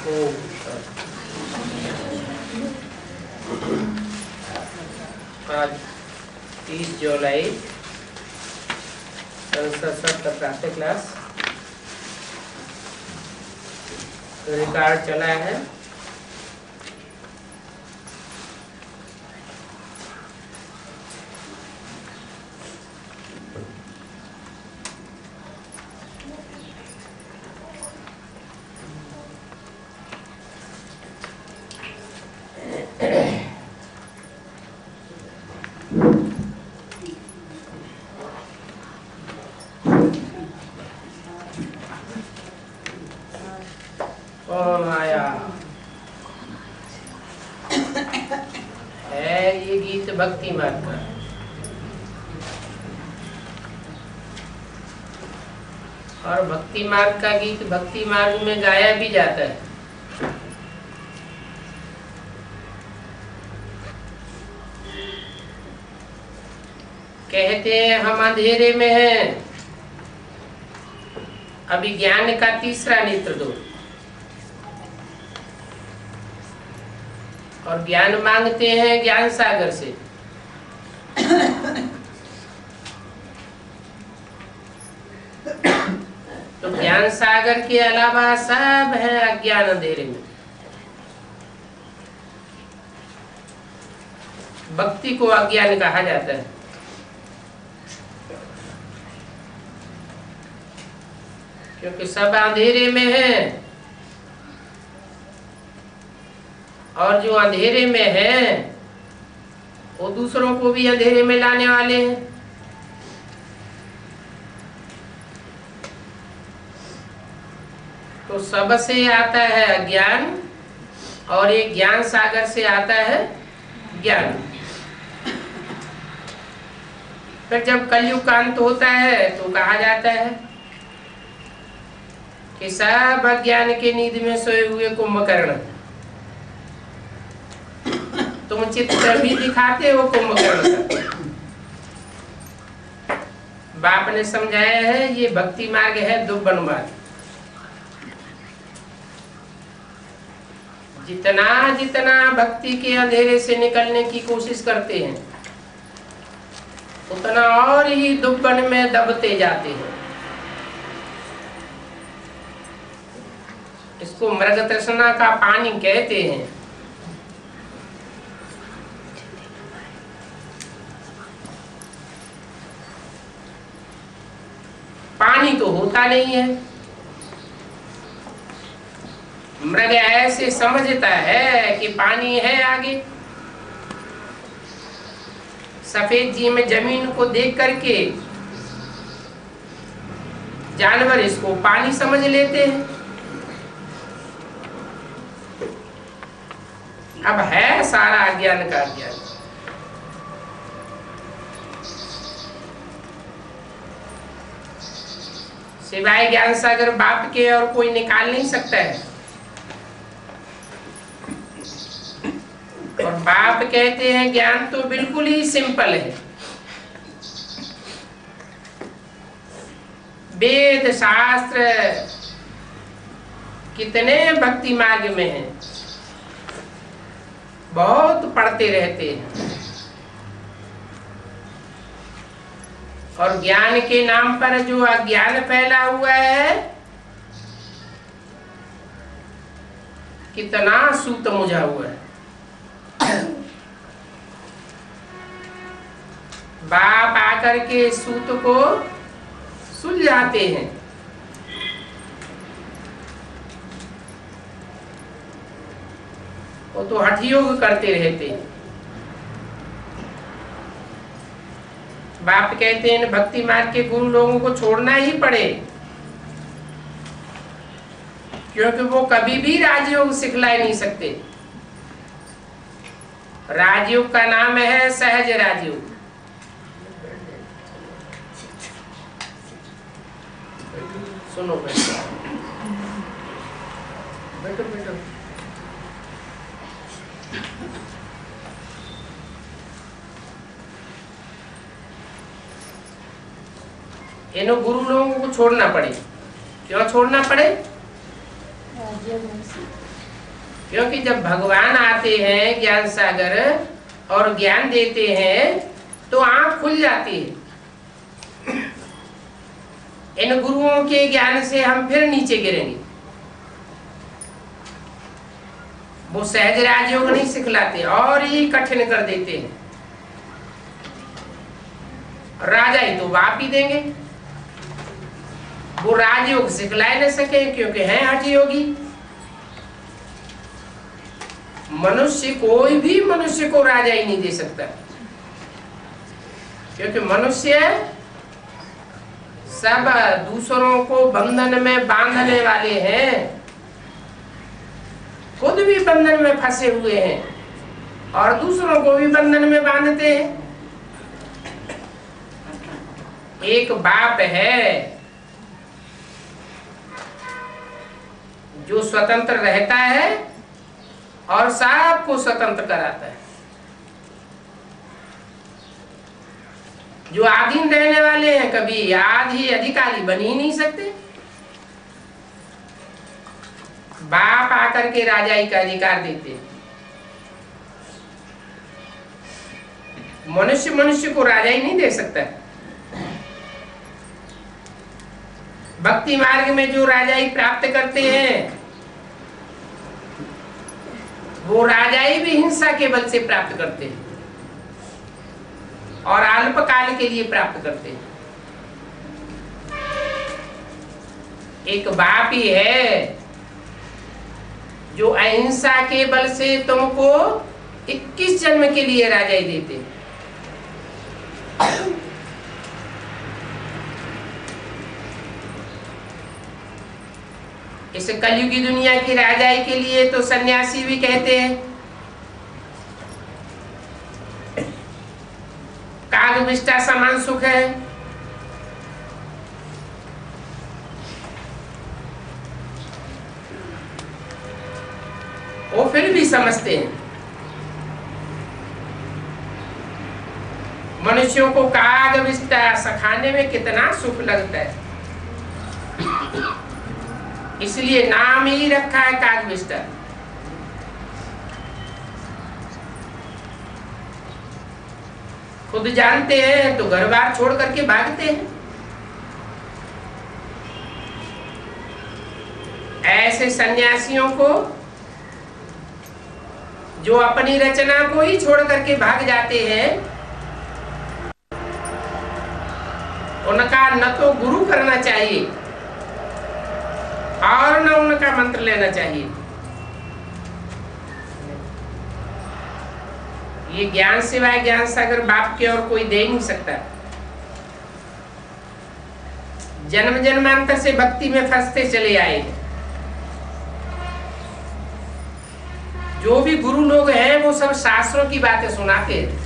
आज 30 जुलाई संस्कृत प्रातः class record चला है। कौन आया है? ये गीत भक्ति मार्ग का। और भक्ति मार्ग का गीत भक्ति मार्ग में गाया भी जाता है। कहते हैं हम अंधेरे में हैं, अभी ज्ञान का तीसरा नेत्र दो। और ज्ञान मांगते हैं ज्ञान सागर से। तो ज्ञान सागर के अलावा सब है अज्ञान अंधेरे में। भक्ति को अज्ञान कहा जाता है। क्योंकि सब अंधेरे में है, और जो अंधेरे में है वो दूसरों को भी अंधेरे में लाने वाले हैं। तो सबसे आता है अज्ञान, और ये ज्ञान सागर से आता है ज्ञान। फिर जब कलयुग का अंत होता है तो कहा जाता है कि सब अज्ञान के नींद में सोए हुए कुंभकर्ण, तुम चित्र भी दिखाते हो कुंभकर्ण का। बाप ने समझाया है ये भक्ति मार्ग है दुब्बन मार्ग। जितना जितना भक्ति के अंधेरे से निकलने की कोशिश करते हैं उतना और ही दुब्बन में दबते जाते हैं। इसको मृग तृष्णा का पानी कहते हैं। पानी तो होता नहीं है। मृग ऐसे समझता है कि पानी है आगे। सफेद जी में जमीन को देख करके जानवर इसको पानी समझ लेते हैं। अब है सारा अज्ञान का अज्ञान। सिवाय ज्ञान सागर बाप के और कोई निकाल नहीं सकता है। और बाप कहते हैं ज्ञान तो बिल्कुल ही सिंपल है। वेद शास्त्र कितने भक्ति मार्ग में हैं, बहुत पढ़ते रहते हैं। और ज्ञान के नाम पर जो अज्ञान फैला हुआ है, कितना सूत मुझा हुआ है। बाप आकर के सूत को सुलझाते हैं। वो तो हठ योग करते रहते हैं। बाप कहते हैं भक्ति मार्ग के गुरु लोगों को छोड़ना ही पड़े, क्योंकि वो कभी भी राजयोग सिखला नहीं सकते। राजयोग का नाम है सहज राजयोग। सुनो बैठो बैठो बैठो। इन गुरु लोगों को छोड़ना पड़े। क्यों छोड़ना पड़े? क्योंकि जब भगवान आते हैं ज्ञान सागर और ज्ञान देते हैं तो आंख खुल जाती है। इन गुरुओं के ज्ञान से हम फिर नीचे गिरेंगे। वो सहज राजयोग नहीं सिखलाते और ही कठिन कर देते हैं। राजा ही तो वाप ही देंगे। वो राजयोग सिखला न सके क्योंकि हैं हठ योगी। मनुष्य कोई भी मनुष्य को राजा ही नहीं दे सकता, क्योंकि मनुष्य सब दूसरों को बंधन में बांधने वाले हैं, खुद भी बंधन में फंसे हुए हैं और दूसरों को भी बंधन में बांधते हैं। एक बाप है जो स्वतंत्र रहता है और सबको स्वतंत्र कराता है। जो आधीन रहने वाले हैं कभी आधी अधिकारी बन ही नहीं सकते। बाप आकर के राजाई का अधिकार देते हैं। मनुष्य मनुष्य को राजा ही नहीं दे सकता। भक्ति मार्ग में जो राजाई प्राप्त करते हैं वो राजाई भी हिंसा के बल से प्राप्त करते हैं और अल्पकाल के लिए प्राप्त करते हैं। एक बाप ही है जो अहिंसा के बल से तुमको 21 जन्म के लिए राजाई देते हैं। इस कलयुगी दुनिया की राजाई के लिए तो सन्यासी भी कहते हैं। कागविष्टा समान सुख है। वो फिर भी समझते हैं मनुष्यों को कागविष्टा सखाने में कितना सुख लगता है, इसलिए नाम ही रखा है कागविष्टा। खुद जानते हैं तो घर बार छोड़ करके भागते हैं। ऐसे सन्यासियों को जो अपनी रचना को ही छोड़ करके भाग जाते हैं, उनका न तो गुरु करना चाहिए और न उनका मंत्र लेना चाहिए। ये ज्ञान सिवाय ज्ञान सागर बाप के और कोई दे ही नहीं सकता। जन्म जन्मांतर से भक्ति में फंसते चले आए। जो भी गुरु लोग हैं वो सब शास्त्रों की बातें सुनाते हैं।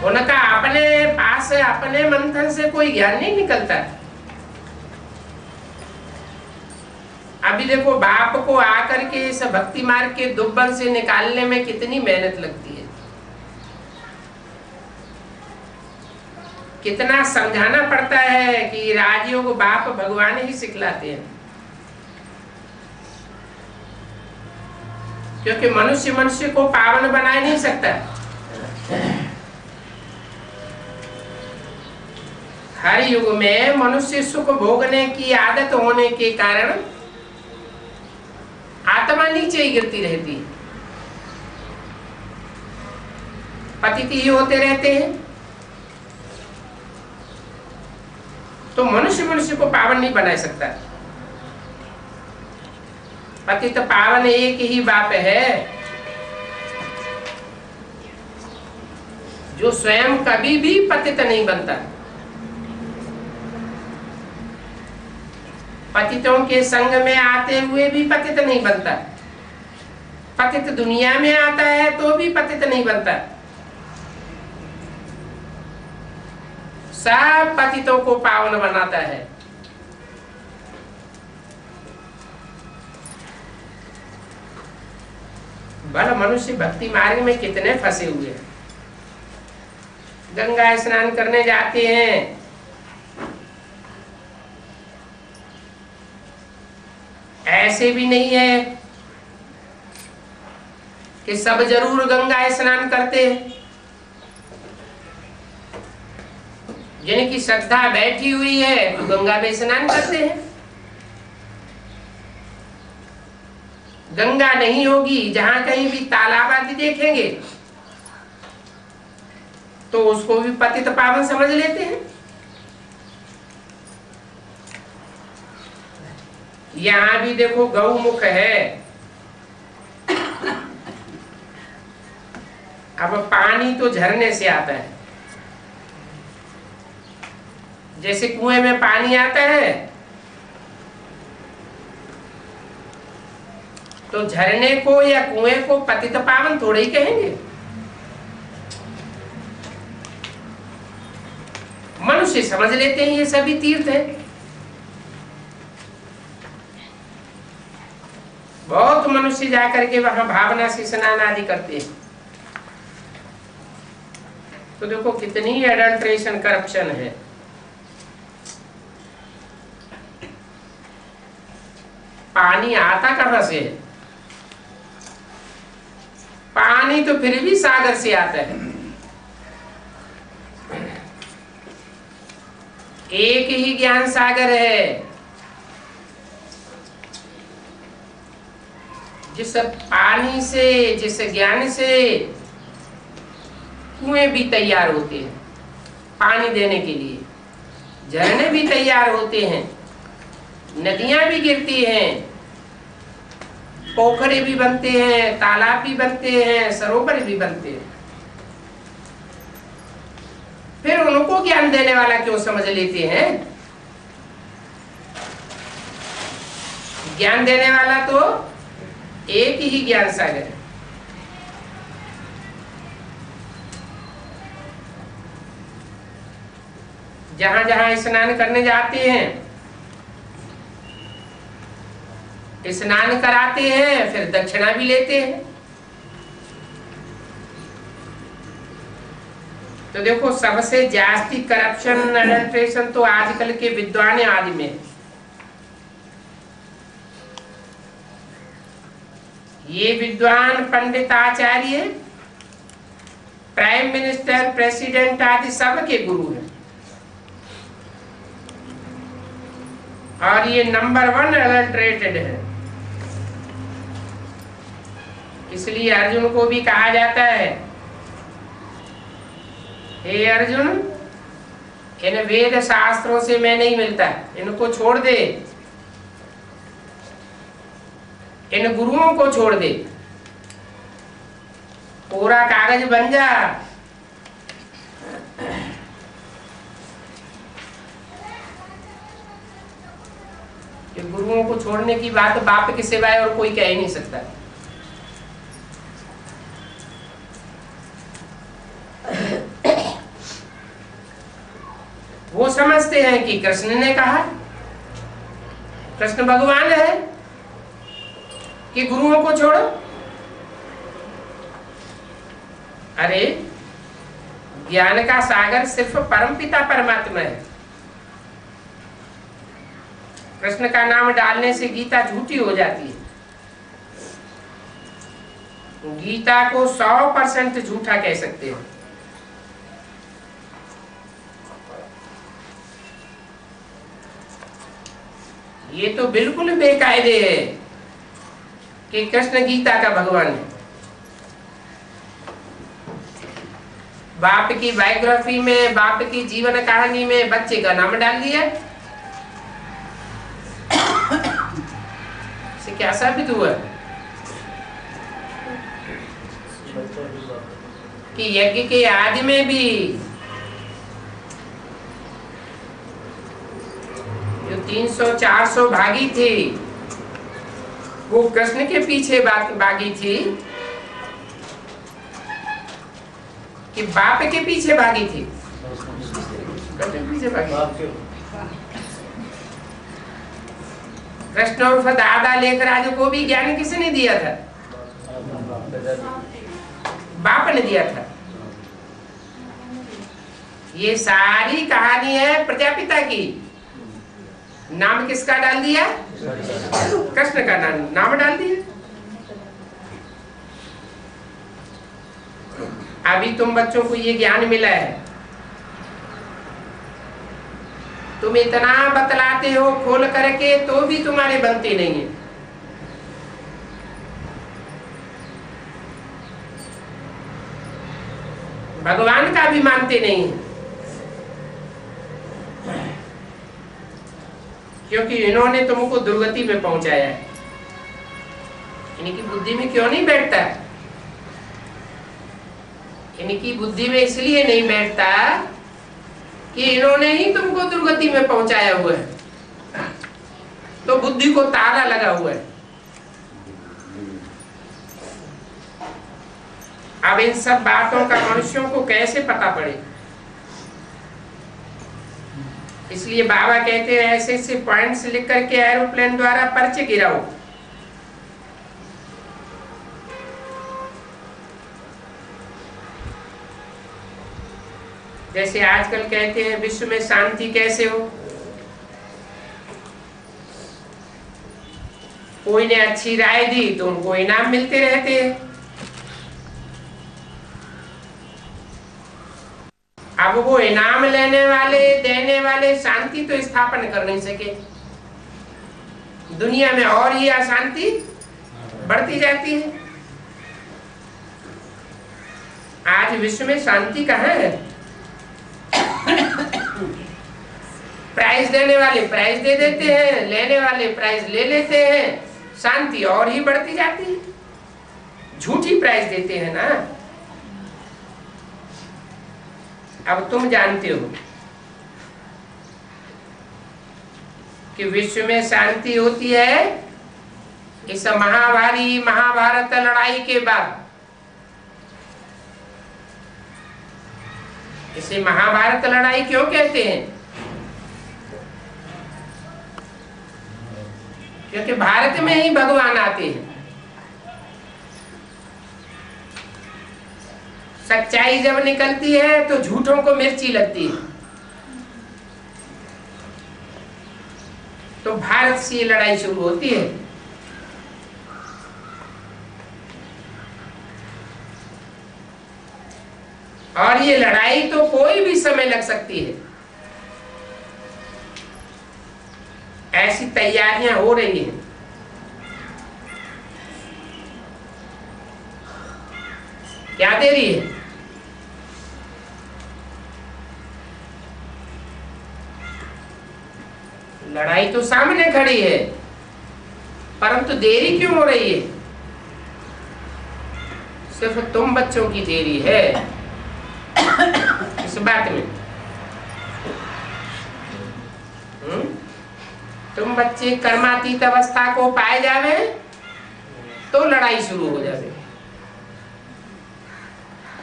उनका अपने पास अपने मंथन से कोई ज्ञान नहीं निकलता। अभी देखो बाप को आकर के इस भक्ति मार्ग के दुब्बन से निकालने में कितनी मेहनत लगती है, कितना समझाना पड़ता है कि राजयोग बाप भगवान ही सिखलाते हैं। क्योंकि मनुष्य मनुष्य को पावन बना नहीं सकता। हर युग में मनुष्य सुख भोगने की आदत होने के कारण आत्मा नीचे ही गिरती रहती है, पतित ही होते रहते हैं। तो मनुष्य मनुष्य को पावन नहीं बना सकता। पतित पावन एक ही बाप है जो स्वयं कभी भी पतित नहीं बनता। पतितों के संग में आते हुए भी पतित नहीं बनता। पतित दुनिया में आता है तो भी पतित नहीं बनता। सब पतितों को पावन बनाता है। भला मनुष्य भक्ति मार्ग में कितने फंसे हुए हैं। गंगा स्नान करने जाते हैं, ऐसे भी नहीं है कि सब जरूर गंगा स्नान करते हैं। जिनकी श्रद्धा बैठी हुई है तो गंगा में स्नान करते हैं। गंगा नहीं होगी, जहां कहीं भी तालाब आदि देखेंगे तो उसको भी पतित पावन समझ लेते हैं। यहां भी देखो गौमुख है। अब पानी तो झरने से आता है, जैसे कुएं में पानी आता है तो झरने को या कुएं को पतित पावन थोड़े ही कहेंगे। मनुष्य समझ लेते हैं ये सभी तीर्थ है। बहुत मनुष्य जाकर के वहां भावना से स्नान आदि करते हैं। तो देखो कितनी एडल्ट्रेशन करप्शन है। पानी आता कहां से है? पानी तो फिर भी सागर से आता है। एक ही ज्ञान सागर है। जिस पानी से, जिस ज्ञान से कुएं भी तैयार होते हैं पानी देने के लिए, झरने भी तैयार होते हैं, नदियां भी गिरती हैं, पोखरे भी बनते हैं, तालाब भी बनते हैं, सरोवर भी बनते हैं। फिर उनको ज्ञान देने वाला क्यों समझ लेते हैं? ज्ञान देने वाला तो एक ही ज्ञान सागर है। जहां जहां स्नान करने जाते हैं, स्नान कराते हैं, फिर दक्षिणा भी लेते हैं। तो देखो सबसे जास्ती करप्शन, एडल्ट्रेशन तो आजकल के विद्वान आदि में। ये विद्वान पंडित आचार्य, प्राइम मिनिस्टर, प्रेसिडेंट आदि सबके गुरु हैं। और ये नंबर 1 एडल्ट्रेटेड है। इसलिए अर्जुन को भी कहा जाता है, हे अर्जुन, इन वेद शास्त्रों से मैं नहीं मिलता, इनको छोड़ दे, इन गुरुओं को छोड़ दे, पूरा कागज बन जा। कि गुरुओं को छोड़ने की बात बाप के सिवाय और कोई कह ही नहीं सकता। वो समझते हैं कि कृष्ण ने कहा, कृष्ण भगवान है कि गुरुओं को छोड़ो। अरे ज्ञान का सागर सिर्फ परमपिता परमात्मा है। कृष्ण का नाम डालने से गीता झूठी हो जाती है। गीता को 100% झूठा कह सकते हैं। ये तो बिल्कुल बेकायदे है कि कृष्ण गीता का भगवान है। बाप की बायोग्राफी में, बाप की जीवन कहानी में बच्चे का नाम डाल दिया। इससे क्या साबित हुआ कि यज्ञ के आदि में भी जो 300-400 भागी थी वो कृष्ण के पीछे भागी थी कि बाप के पीछे भागी थी? कृष्ण के पीछे भागी। कृष्ण उर्फ दादा लेखराज को भी ज्ञान किसने दिया था? बाप ने दिया था। ये सारी कहानी है प्रजापिता की। नाम किसका डाल दिया? कृष्ण का नाम डाल दिया। अभी तुम बच्चों को ये ज्ञान मिला है, तुम इतना बतलाते हो खोल करके तो भी तुम्हारे बनते नहीं है। भगवान का भी मानते नहीं है, क्योंकि इन्होंने तुमको दुर्गति में पहुंचाया है। इनकी बुद्धि में क्यों नहीं बैठता? इनकी बुद्धि में इसलिए नहीं बैठता कि इन्होंने ही तुमको दुर्गति में पहुंचाया हुआ है, तो बुद्धि को ताला लगा हुआ है। अब इन सब बातों का मनुष्यों को कैसे पता पड़े? इसलिए बाबा कहते हैं ऐसे ऐसे पॉइंट्स लिख करके एरोप्लेन द्वारा पर्चे गिराओ। जैसे आजकल कहते हैं विश्व में शांति कैसे हो, कोई ने अच्छी राय दी तो उनको इनाम मिलते रहते हैं। अब वो इनाम लेने वाले देने वाले शांति तो स्थापन कर नहीं सके, दुनिया में और ही अशांति बढ़ती जाती है। आज विश्व में शांति कहाँ है? प्राइज देने वाले प्राइज दे देते हैं, लेने वाले प्राइज ले लेते हैं, शांति और ही बढ़ती जाती है। झूठी प्राइज देते हैं ना। अब तुम जानते हो कि विश्व में शांति होती है इस महाभारी महाभारत लड़ाई के बाद। इसे महाभारत लड़ाई क्यों कहते हैं? क्योंकि भारत में ही भगवान आते हैं। सच्चाई जब निकलती है तो झूठों को मिर्ची लगती है। तो भारत से ये लड़ाई शुरू होती है। और ये लड़ाई तो कोई भी समय लग सकती है। ऐसी तैयारियां हो रही हैं। क्या दे रही है? लड़ाई तो सामने खड़ी है, परंतु देरी क्यों हो रही है? सिर्फ तुम बच्चों की देरी है इस बात में। तुम बच्चे कर्मातीत अवस्था को पाए जावे तो लड़ाई शुरू हो जावे।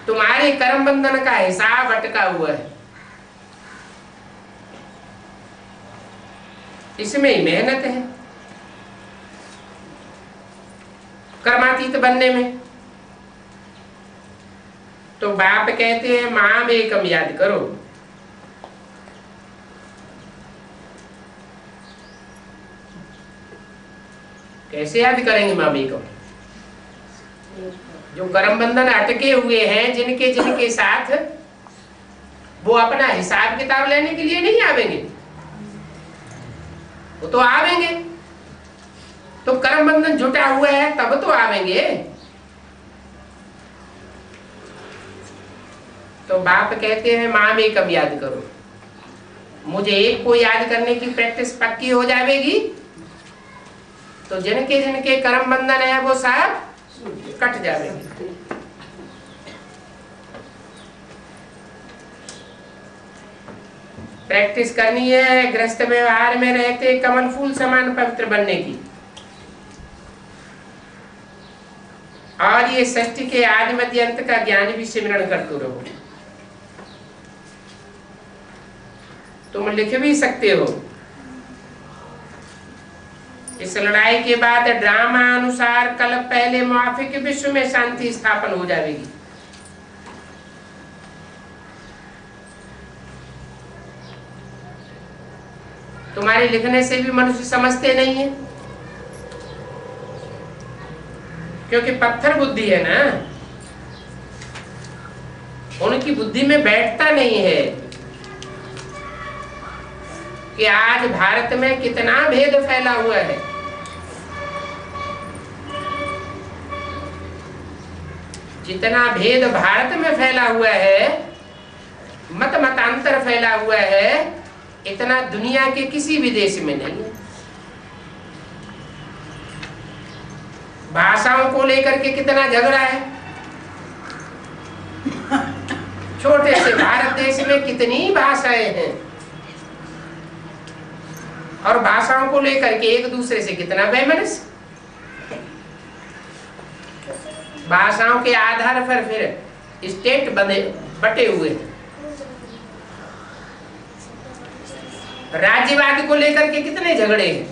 तुम्हारे कर्म बंधन का हिसाब अटका हुआ है, इसमें ही मेहनत है कर्मातीत बनने में। तो बाप कहते हैं माम एकम याद करो। कैसे याद करेंगे माम एकम? जो कर्म बंधन अटके हुए हैं जिनके जिनके साथ, वो अपना हिसाब किताब लेने के लिए नहीं आवेंगे, वो तो आवेंगे। तो कर्म बंधन जुटा हुआ है तब तो आवेंगे। तो बाप कहते हैं माम एकम याद करो। मुझे एक को याद करने की प्रैक्टिस पक्की हो जाएगी तो जिनके जिनके कर्म बंधन है वो सब कट जाएंगे। प्रैक्टिस करनी है गृहस्थ व्यवहार में रहते कमल फूल समान पवित्र बनने की। और ये सृष्टि के आदि मध्य अंत का ज्ञान भी सिमरण करते रहो। तुम लिख भी सकते हो, इस लड़ाई के बाद ड्रामा अनुसार कल पहले मुआफिक विश्व में शांति स्थापन हो जाएगी। तुम्हारे लिखने से भी मनुष्य समझते नहीं है, क्योंकि पत्थर बुद्धि है ना, उनकी बुद्धि में बैठता नहीं है कि आज भारत में कितना भेद फैला हुआ है। जितना भेद भारत में फैला हुआ है, मतांतर फैला हुआ है, इतना दुनिया के किसी भी देश में नहीं है। भाषाओं को लेकर के कितना झगड़ा है, छोटे से भारत देश में कितनी भाषाएं हैं, और भाषाओं को लेकर के एक दूसरे से कितना वैमनस्य। भाषाओं के आधार पर फिर स्टेट बटे हुए हैं। राज्यवाद को लेकर के कितने झगड़े हैं,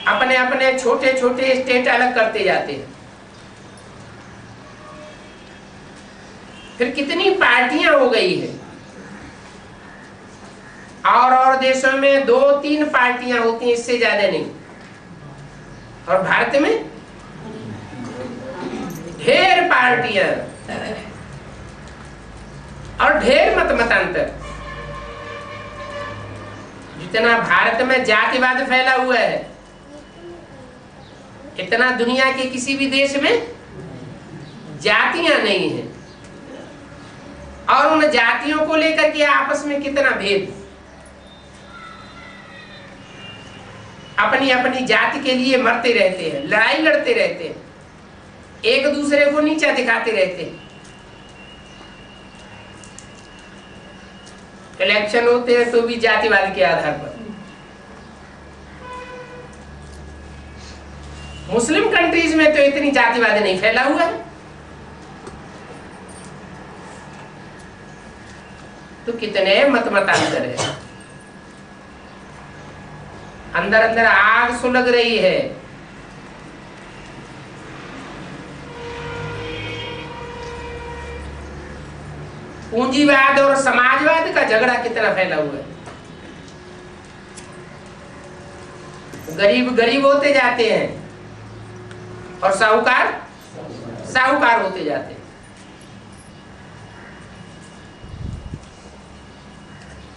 अपने अपने छोटे छोटे स्टेट अलग करते जाते हैं। फिर कितनी पार्टियां हो गई है, और देशों में 2-3 पार्टियां होती हैं, इससे ज्यादा नहीं। और भारत में ढेर पार्टियां और ढेर मतांतर। जितना भारत में जातिवाद फैला हुआ है, इतना दुनिया के किसी भी देश में जातियां नहीं है, और उन जातियों को लेकर के आपस में कितना भेद। अपनी अपनी जाति के लिए मरते रहते हैं, लड़ाई लड़ते रहते हैं, एक दूसरे को नीचा दिखाते रहते हैं। इलेक्शन होते हैं तो भी जातिवाद के आधार पर। मुस्लिम कंट्रीज में तो इतनी जातिवाद नहीं फैला हुआ है, तो कितने मतांतर है। अंदर अंदर आग सुलग रही है। पूंजीवाद और समाजवाद का झगड़ा कितना फैला हुआ है। गरीब गरीब होते जाते हैं और साहूकार साहूकार होते जाते हैं।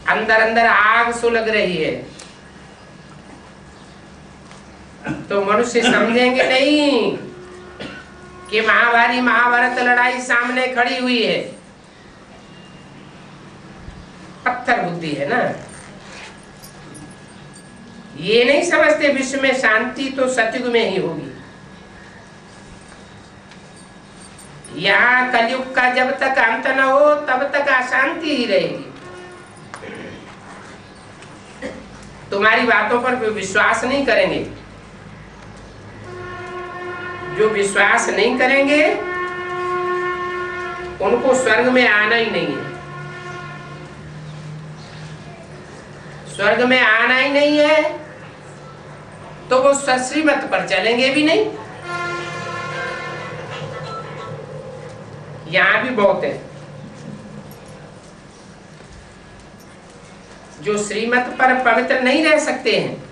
अंदर अंदर आग सुलग रही है, तो मनुष्य समझेंगे नहीं कि महाभारी महाभारत लड़ाई सामने खड़ी हुई है। पत्थर बुद्धि है ना, ये नहीं समझते विश्व में शांति तो सतयुग में ही होगी। यहाँ कलयुग का जब तक अंत न हो तब तक अशांति ही रहेगी। तुम्हारी बातों पर विश्वास नहीं करेंगे। जो विश्वास नहीं करेंगे उनको स्वर्ग में आना ही नहीं है। स्वर्ग में आना ही नहीं है तो वो श्रीमत पर चलेंगे भी नहीं। यहां भी बहुत है जो श्रीमत पर पवित्र नहीं रह सकते हैं।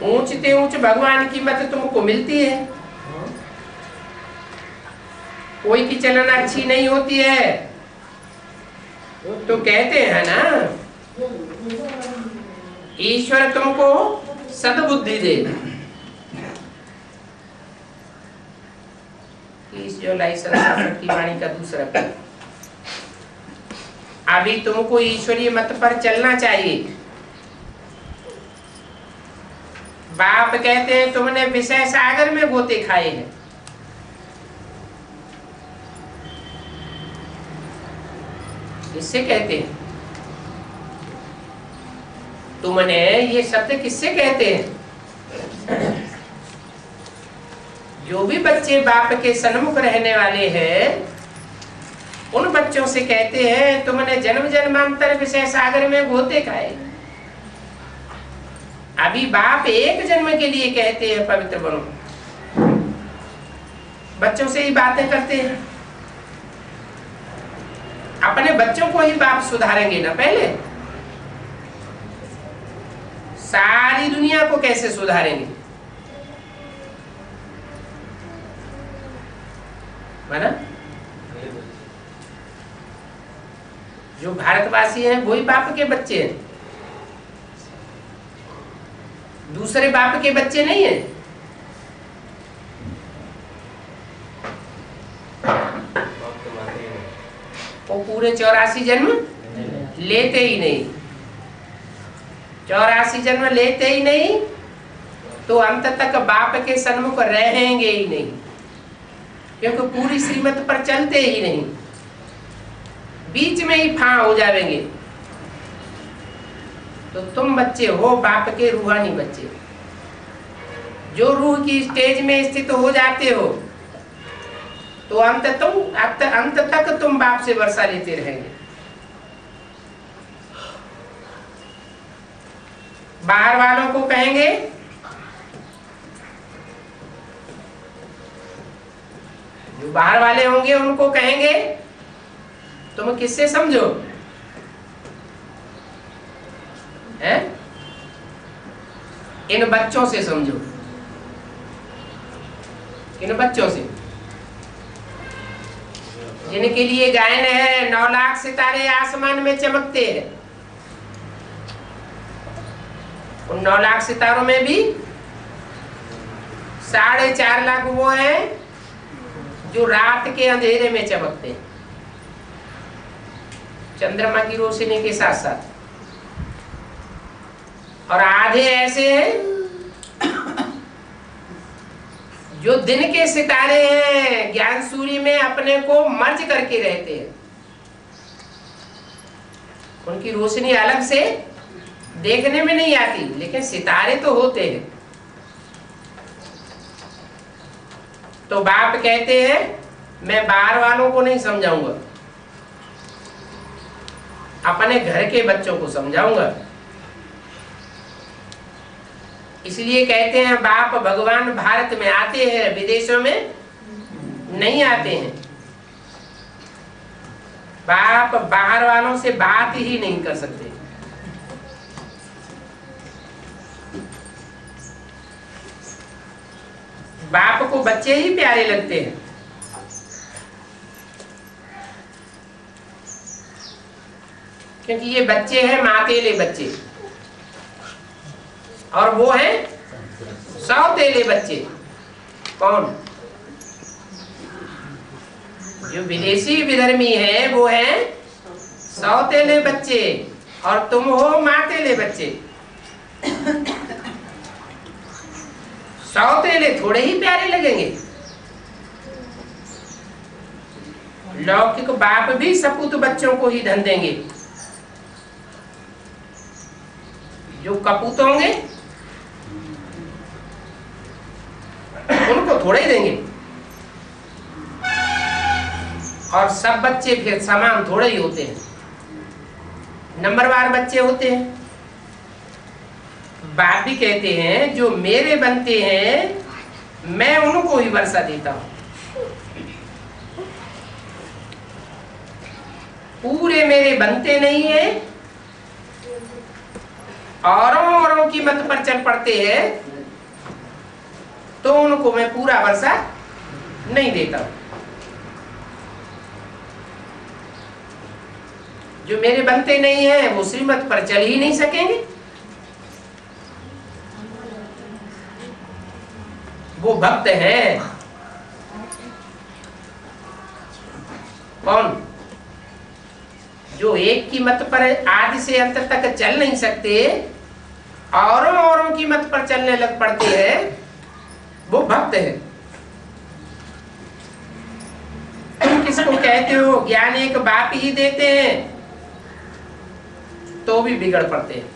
ऊंच ते ऊंच भगवान की मत तुमको मिलती है, कोई की चलन अच्छी नहीं होती है तो कहते हैं ना, ईश्वर तुमको सद्बुद्धि दे। जो लाइसेंस की वाणी का दूसरा पद, अभी तुमको ईश्वरीय मत पर चलना चाहिए। बाप कहते हैं तुमने विषय सागर में गोते खाए हैं। किससे कहते हैं? तुमने ये शब्द किससे कहते हैं? जो भी बच्चे बाप के सन्मुख रहने वाले हैं उन बच्चों से कहते हैं तुमने जन्म जन्मांतर विषय सागर में गोते खाए। अभी बाप एक जन्म के लिए कहते हैं पवित्र बनो, बच्चों से ही बातें करते हैं। अपने बच्चों को ही बाप सुधारेंगे ना, पहले सारी दुनिया को कैसे सुधारेंगे? माना जो भारतवासी हैं वही बाप के बच्चे हैं, दूसरे बाप के बच्चे नहीं हैं। वो पूरे 84 जन्म लेते ही नहीं, 84 जन्म लेते ही नहीं तो अंत तक बाप के सन्मुख रहेंगे ही नहीं, क्योंकि पूरी श्रीमत पर चलते ही नहीं, बीच में ही फां हो जाएंगे। तो तुम बच्चे हो बाप के रूहानी बच्चे, जो रूह की स्टेज में स्थित हो जाते हो तो अंत तक तुम बाप से वर्षा लेते रहेंगे। बाहर वालों को कहेंगे जो बाहर वाले होंगे उनको कहेंगे तुम किससे समझो है? इन बच्चों से समझो, इन बच्चों से जिनके लिए गायन है 9 लाख सितारे आसमान में चमकते हैं। उन 9 लाख सितारों में भी 4.5 लाख वो हैं जो रात के अंधेरे में चमकते हैं, चंद्रमा की रोशनी के साथ साथ, और आधे ऐसे हैं जो दिन के सितारे हैं, ज्ञान सूर्य में अपने को मर्ज करके रहते हैं। उनकी रोशनी अलग से देखने में नहीं आती, लेकिन सितारे तो होते हैं। तो बाप कहते हैं मैं बाहर वालों को नहीं समझाऊंगा, अपने घर के बच्चों को समझाऊंगा। इसलिए कहते हैं बाप भगवान भारत में आते हैं, विदेशों में नहीं आते हैं। बाप बाहर वालों से बात ही नहीं कर सकते। बाप को बच्चे ही प्यारे लगते हैं, क्योंकि ये बच्चे हैं मातेले बच्चे, और वो हैं सौतेले बच्चे। कौन? जो विदेशी विधर्मी है वो हैं सौतेले बच्चे, और तुम हो मातेले बच्चे। सौतेले थोड़े ही प्यारे लगेंगे। लौकिक बाप भी सपूत बच्चों को ही धन देंगे, जो कपूत होंगे उनको थोड़े ही देंगे, और सब बच्चे फिर समान थोड़े ही होते हैं, नंबरवार बच्चे होते हैं। बाप भी कहते हैं जो मेरे बनते हैं मैं उनको ही वर्षा देता हूं, पूरे मेरे बनते नहीं है, औरों की मत पर चल पड़ते हैं तो उनको मैं पूरा वर्षा नहीं देता हूं। जो मेरे बनते नहीं है वो श्रीमत पर चल ही नहीं सकेंगे, वो भक्त है। कौन? जो एक की मत पर आदि से अंत तक चल नहीं सकते, औरों की मत पर चलने लग पड़ते हैं, वो भक्त है। तुम किसको कहते हो? ज्ञान एक बाप ही देते हैं तो भी बिगड़ पड़ते हैं।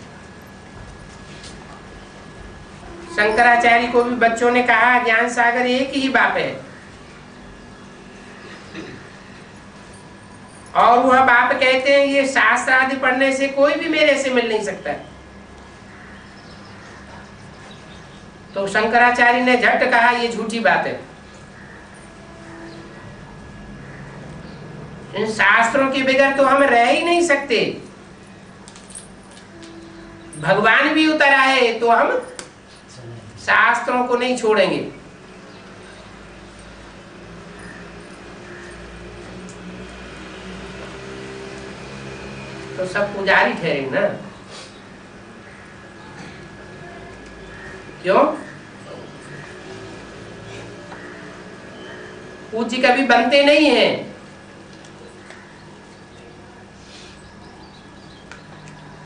शंकराचार्य को भी बच्चों ने कहा ज्ञान सागर एक ही बाप है, और वह बाप कहते हैं ये शास्त्र आदि पढ़ने से कोई भी मेरे से मिल नहीं सकता। तो शंकराचार्य ने झट कहा ये झूठी बात है, इन शास्त्रों के बगैर तो हम रह ही नहीं सकते। भगवान भी उतर आए तो हम शास्त्रों को नहीं छोड़ेंगे। तो सब पुजारी ठहरे ना, क्यों? पूज्य कभी बनते नहीं हैं।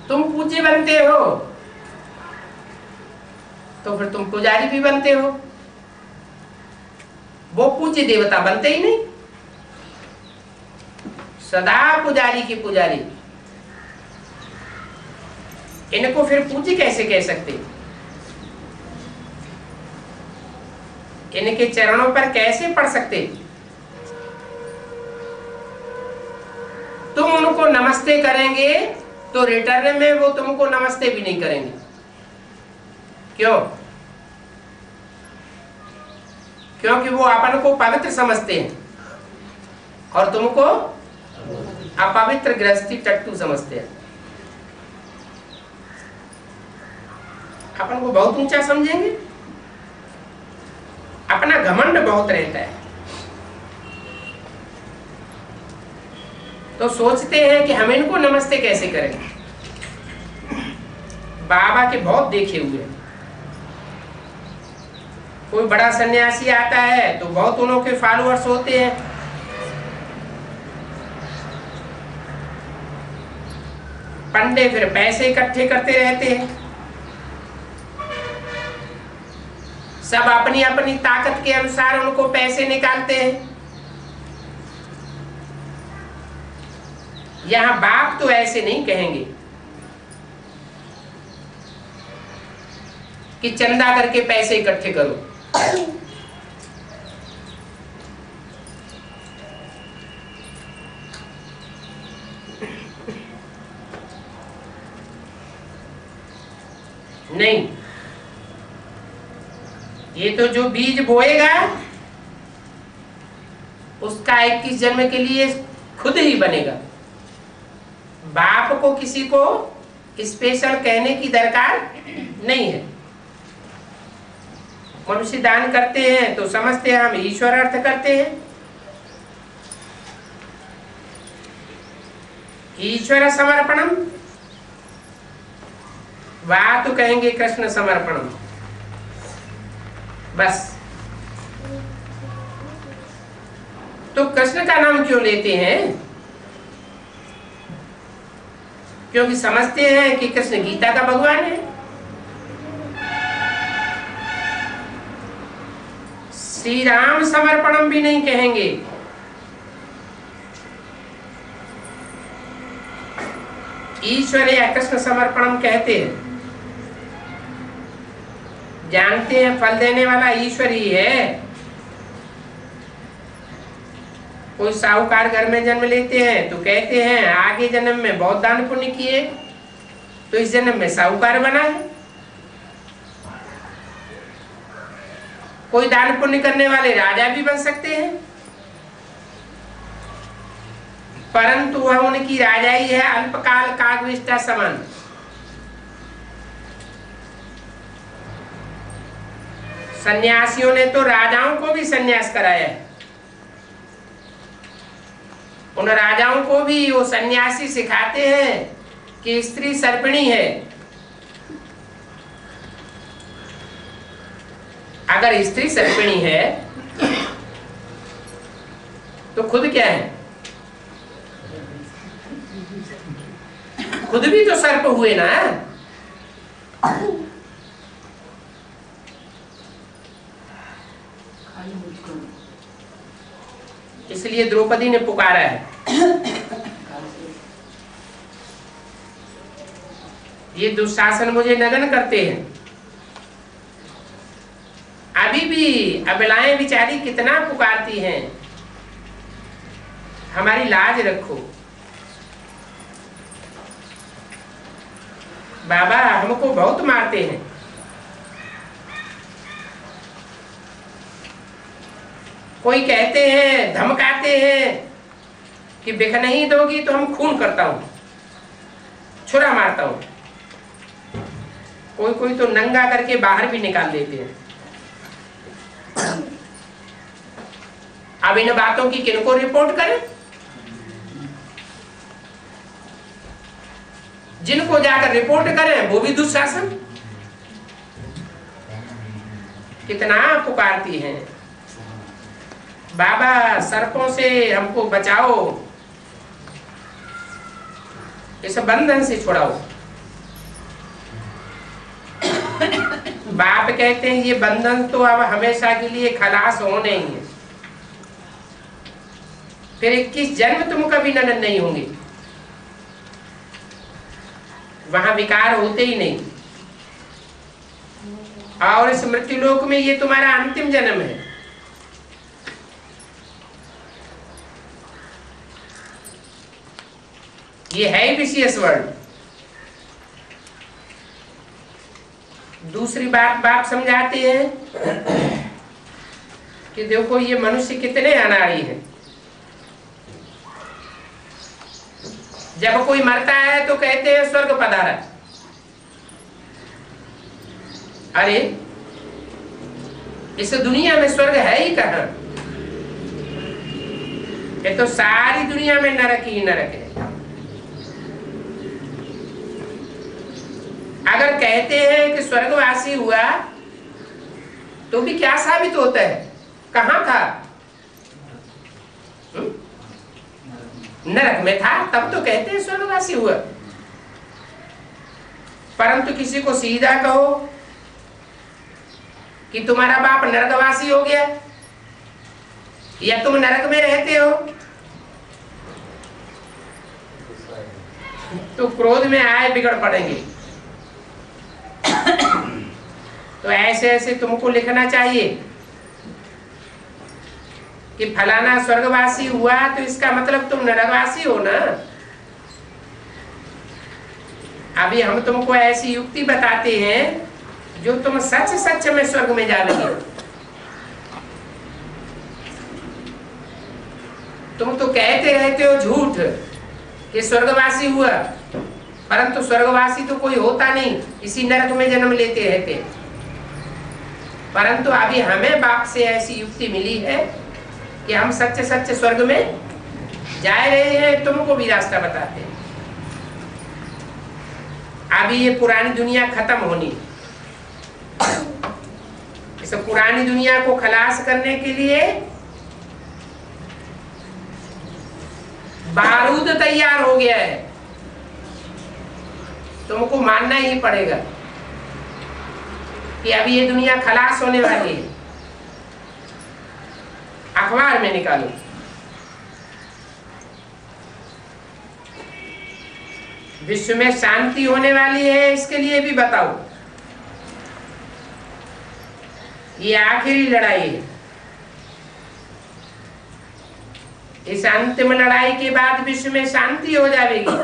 तुम पूज्य बनते हो तो फिर तुम पुजारी भी बनते हो। वो पूज्य देवता बनते ही नहीं, सदा पुजारी की पुजारी। इनको फिर पूज्य कैसे कह सकते? इनके चरणों पर कैसे पड़ सकते? तुम उनको नमस्ते करेंगे तो रिटर्न में वो तुमको नमस्ते भी नहीं करेंगे। क्यों? क्योंकि वो अपन को पवित्र समझते हैं और तुमको अपवित्र गृहस्थी टट्टू समझते हैं। अपन को बहुत ऊंचा समझेंगे, अपना घमंड बहुत रहता है, तो सोचते हैं कि हम इनको नमस्ते कैसे करें। बाबा के बहुत देखे हुए, कोई बड़ा सन्यासी आता है तो बहुत उन्हों के फॉलोअर्स होते हैं। पंडे फिर पैसे इकट्ठे करते रहते हैं, सब अपनी अपनी ताकत के अनुसार उनको पैसे निकालते हैं। यहां बाप तो ऐसे नहीं कहेंगे कि चंदा करके पैसे इकट्ठे करो। नहीं, ये तो जो बीज बोएगा उसका 21 जन्म के लिए खुद ही बनेगा। बाप को किसी को स्पेशल कहने की दरकार नहीं है। मनुष्य दान करते हैं तो समझते हैं हम ईश्वर अर्थ करते हैं। ईश्वर समर्पणम, वह तो कहेंगे कृष्ण समर्पणम, बस। तो कृष्ण का नाम क्यों लेते हैं? क्योंकि समझते हैं कि कृष्ण गीता का भगवान है। श्री राम समर्पणम भी नहीं कहेंगे, ईश्वर या कृष्ण समर्पणम कहते हैं। जानते हैं फल देने वाला ईश्वर ही है। कोई साहूकार घर में जन्म लेते हैं तो कहते हैं आगे जन्म में बहुत दान पुण्य किए तो इस जन्म में साहूकार बना है। कोई दान पुण्य करने वाले राजा भी बन सकते हैं, परंतु वह उनकी राजाई है अल्पकाल कागविष्टा समान। सन्यासियों ने तो राजाओं को भी सन्यास कराया है। उन राजाओं को भी वो सन्यासी सिखाते हैं कि स्त्री सर्पिणी है। अगर स्त्री सर्पिणी है तो खुद क्या है? खुद भी तो सर्प हुए ना। इसलिए द्रौपदी ने पुकारा है। ये दुशासन मुझे नग्न करते हैं। अभी भी अबलाएं बिचारी कितना पुकारती हैं, हमारी लाज रखो बाबा, हमको बहुत मारते हैं। कोई कहते हैं, धमकाते हैं कि बिख नहीं दोगी तो हम खून करता हूं, छुरा मारता हूं। कोई कोई तो नंगा करके बाहर भी निकाल देते हैं। अब इन बातों की किनको रिपोर्ट करें? जिनको जाकर रिपोर्ट करें वो भी दुशासन। कितना पुकारती हैं, बाबा सर्पों से हमको बचाओ, इस बंधन से छुड़ाओ। बाप कहते हैं ये बंधन तो अब हमेशा के लिए खलास होने ही है, फिर 21 जन्म तुम कभी ननद नहीं होंगे, वहां विकार होते ही नहीं, और इस मृत्युलोक में ये तुम्हारा अंतिम जन्म है। ये है विशेष वर्ल्ड। दूसरी बात बाप समझाते हैं कि देखो ये मनुष्य कितने अनाड़ी हैं। जब कोई मरता है तो कहते हैं स्वर्ग पधारा। अरे इस दुनिया में स्वर्ग है ही कहां? ये तो सारी दुनिया में नरक ही नरक है। अगर कहते हैं कि स्वर्गवासी हुआ तो भी क्या साबित होता है? कहां था? नरक में था, तब तो कहते हैं स्वर्गवासी हुआ। परंतु किसी को सीधा कहो कि तुम्हारा बाप नरकवासी हो गया या तुम नरक में रहते हो, तो क्रोध में आए बिगड़ पड़ेंगे। तो ऐसे ऐसे तुमको लिखना चाहिए कि फलाना स्वर्गवासी हुआ तो इसका मतलब तुम नरकवासी हो ना। अभी हम तुमको ऐसी युक्ति बताते हैं जो तुम सच सच में स्वर्ग में जाओगे। तुम तो कहते रहते हो झूठ कि स्वर्गवासी हुआ, परंतु स्वर्गवासी तो कोई होता नहीं, इसी नरक में जन्म लेते रहते। परंतु अभी हमें बाप से ऐसी युक्ति मिली है कि हम सच्चे सच्चे स्वर्ग में जा रहे हैं, तुमको भी रास्ता बताते हैं। अभी ये पुरानी दुनिया खत्म होनी, इस पुरानी दुनिया को खलास करने के लिए बारूद तैयार हो गया है। तुमको मानना ही पड़ेगा कि अभी ये दुनिया खलास होने वाली है। अखबार में निकालो, विश्व में शांति होने वाली है, इसके लिए भी बताओ। ये आखिरी लड़ाई है। इस अंतिम लड़ाई के बाद विश्व में शांति हो जाएगी,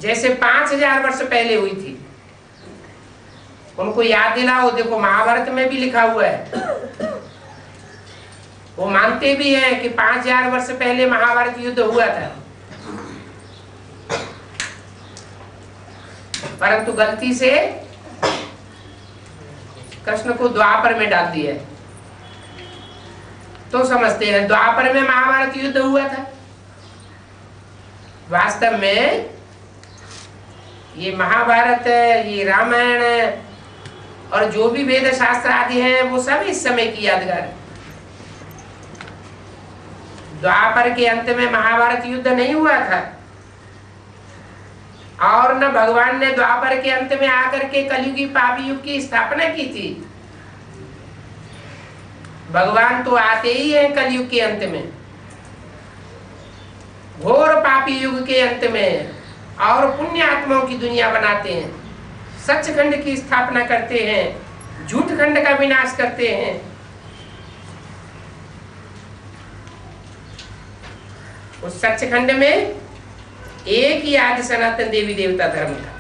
जैसे 5000 वर्ष पहले हुई थी। उनको याद दिलाओ, देखो महाभारत में भी लिखा हुआ है। वो मानते भी हैं कि 5000 वर्ष पहले महाभारत युद्ध हुआ था, परंतु गलती से कृष्ण को द्वापर में डाल दिया। तो समझते हैं द्वापर में महाभारत युद्ध हुआ था। वास्तव में ये महाभारत, ये रामायण और जो भी वेद शास्त्र आदि हैं वो सब इस समय की यादगार। द्वापर के अंत में महाभारत युद्ध नहीं हुआ था, और न भगवान ने द्वापर के अंत में आकर के कलयुगी पापी युग की स्थापना की थी। भगवान तो आते ही हैं कलयुग के अंत में, घोर पापी युग के अंत में, और पुण्य आत्माओं की दुनिया बनाते हैं, सचखंड की स्थापना करते हैं, झूठ खंड का विनाश करते हैं। उस सचखंड में एक ही आदि सनातन देवी देवता धर्म था,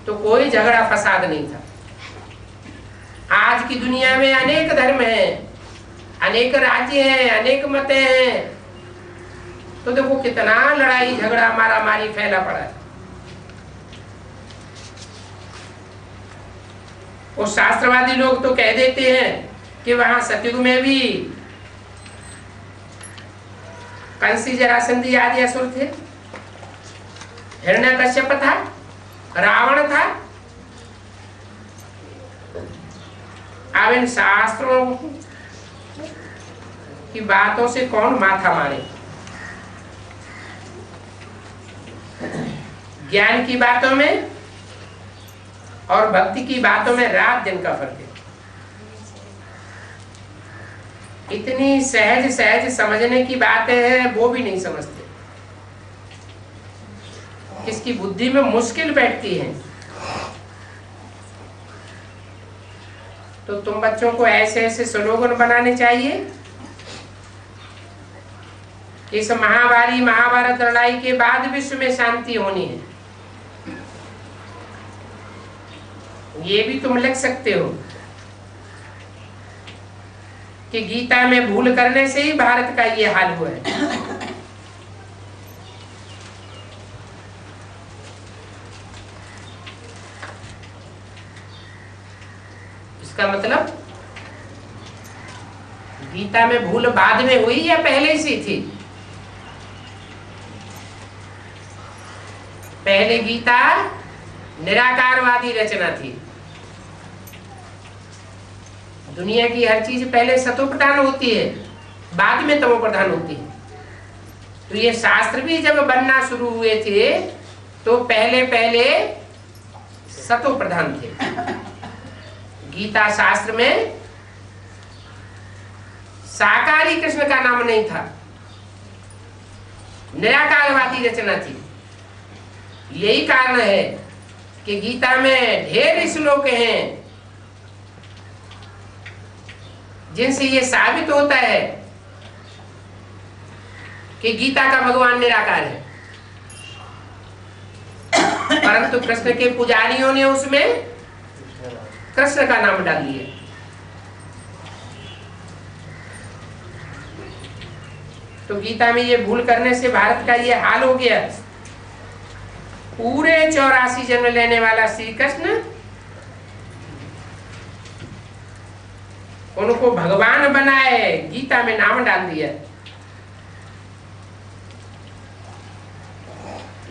तो कोई झगड़ा फसाद नहीं था। आज की दुनिया में अनेक धर्म हैं, अनेक राज्य हैं, अनेक मत हैं, तो देखो कितना लड़ाई झगड़ा मारा मारी फैला पड़ा है। और शास्त्रवादी लोग तो कह देते हैं कि वहां सतयुग में भी कंसी जरासंधी आदि असुर थे, हिरण्यकश्यप था, रावण था। अब इन शास्त्रों की बातों से कौन माथा मारे? ज्ञान की बातों में और भक्ति की बातों में रात दिन का फर्क है। इतनी सहज सहज समझने की बातें हैं, वो भी नहीं समझते। किसकी बुद्धि में मुश्किल बैठती है। तो तुम बच्चों को ऐसे ऐसे स्लोगन बनाने चाहिए। इस महाभारत लड़ाई के बाद विश्व में शांति होनी है, ये भी तुम लिख सकते हो कि गीता में भूल करने से ही भारत का ये हाल हुआ है। इसका मतलब गीता में भूल बाद में हुई या पहले से थी? पहले गीता निराकारवादी रचना थी। दुनिया की हर चीज पहले सतो प्रधान होती है, बाद में तमो प्रधान होती है। तो ये शास्त्र भी जब बनना शुरू हुए थे तो पहले पहले सतो प्रधान थे। गीता शास्त्र में साकारी कृष्ण का नाम नहीं था, निराकारवादी रचना थी। यही कारण है कि गीता में ढेर श्लोक हैं जिनसे ये साबित होता है कि गीता का भगवान निराकार है। परंतु कृष्ण के पुजारियों ने उसमें कृष्ण का नाम डाल दिया। तो गीता में ये भूल करने से भारत का ये हाल हो गया। पूरे 84 जन्म लेने वाला श्री कृष्ण उनको भगवान बनाए, गीता में नाम डाल दिया।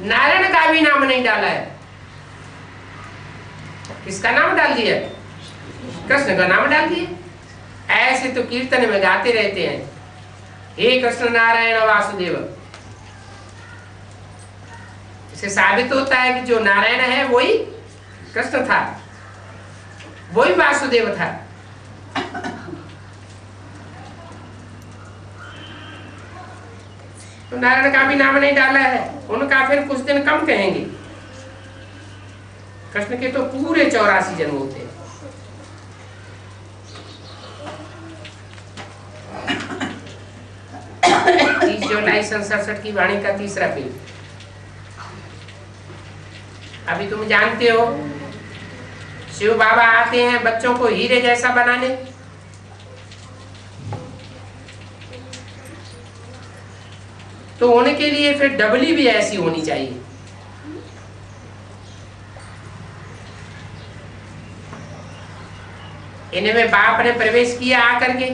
नारायण का भी नाम नहीं डाला है। किसका नाम डाल दिया? कृष्ण का नाम डाल दिया। ऐसे तो कीर्तन में गाते रहते हैं, हे कृष्ण नारायण वासुदेव। इससे साबित होता है कि जो नारायण है वही कृष्ण था, वही वासुदेव था। तो नारायण का भी नाम नहीं डाला है, उनका फिर कुछ दिन कम कहेंगे। कृष्ण के तो पूरे 84 जन्म होते हैं। जुलाई 67 की वाणी का तीसरा पेज। अभी तुम जानते हो शिव बाबा आते हैं बच्चों को हीरे जैसा बनाने। तो उनके लिए फिर डबली भी ऐसी होनी चाहिए। इनमें बाप ने प्रवेश किया आकर के,